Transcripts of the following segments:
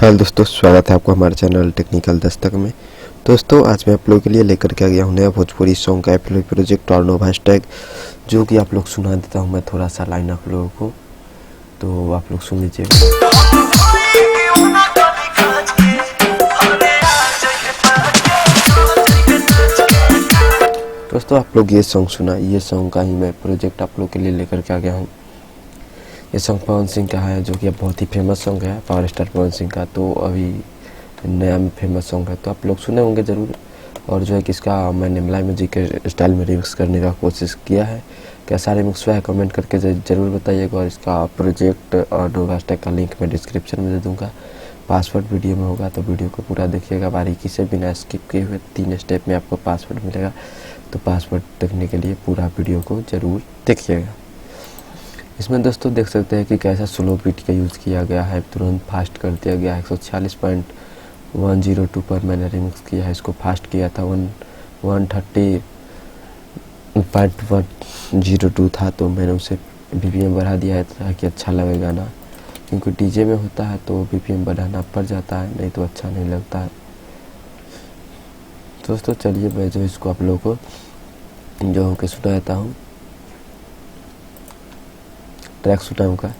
Hello दोस्तों, स्वागत है आपको हमारे चैनल टेक्निकल दस्तक में। दोस्तों आज मैं आप लोगों के लिए लेकर के आ गया हूँ नया भोजपुरी सॉन्ग का एफएलओ प्रोजेक्ट और नोव हैशटैग, जो कि आप लोग सुना देता हूँ मैं थोड़ा सा लाइन आप लोगों को, तो आप लोग सुन लीजिए। दोस्तों आप लोग ये सॉन्ग सुना, ये सॉन्ग का ही मैं प्रोजेक्ट आप लोग के लिए लेकर के आ गया हूँ। ये सॉन्ग पवन सिंह का है, जो कि अब बहुत ही फेमस सॉन्ग है, पावर स्टार पवन सिंह का। तो अभी नया में फेमस सॉन्ग है, तो आप लोग सुने होंगे ज़रूर। और जो है कि इसका मैंने मलाई म्यूजिक के स्टाइल में रिमिक्स करने का कोशिश किया है। कैसा रिमिक्स हुआ है कमेंट करके ज़रूर बताइएगा। और इसका प्रोजेक्ट और नोव हैशटैग का लिंक मैं डिस्क्रिप्शन में दे दूँगा। पासवर्ड वीडियो में होगा, तो वीडियो को पूरा देखिएगा बारीकी से, बिना स्किप किए हुए। 3 स्टेप में आपको पासवर्ड मिलेगा, तो पासवर्ड देखने के लिए पूरा वीडियो को ज़रूर देखिएगा। इसमें दोस्तों देख सकते हैं कि कैसा स्लो बीट का यूज़ किया गया है, तुरंत फास्ट कर दिया गया है। 146.102 पर मैंने रिमिक्स किया है, इसको फास्ट किया था 130.102 था, तो मैंने उसे बीपीएम बढ़ा दिया है ताकि अच्छा लगे गाना। क्योंकि डीजे में होता है तो बीपीएम बढ़ाना पड़ जाता है, नहीं तो अच्छा नहीं लगता है। दोस्तों चलिए मैं जो इसको आप लोगों को जो होकर सुनाता हूँ, ट्रैक सुनाऊँ का।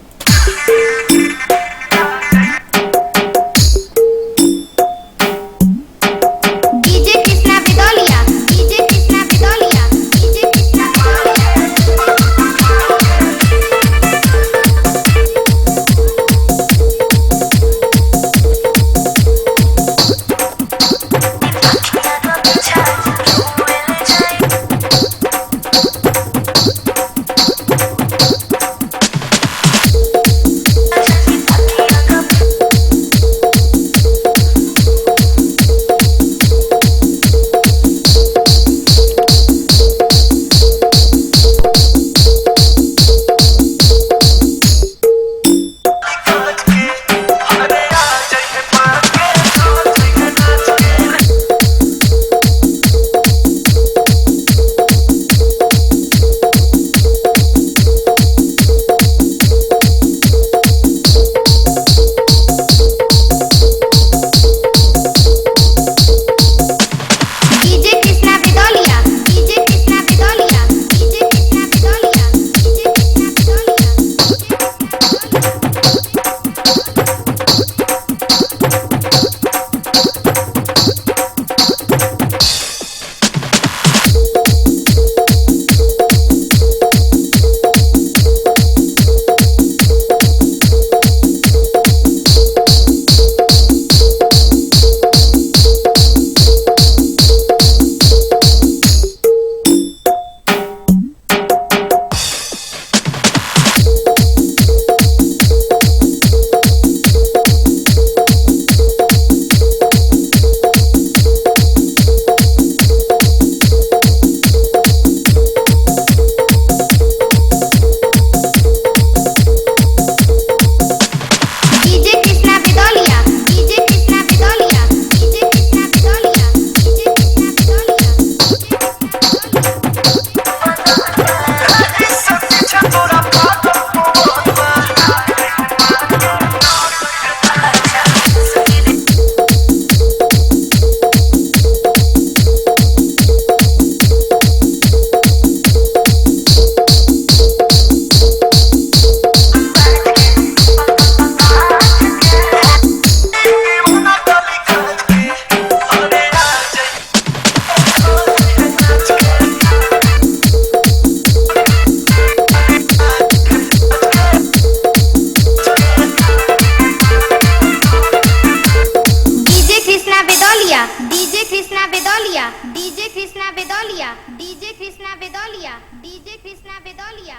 डीजे कृष्णा बेदौलिया।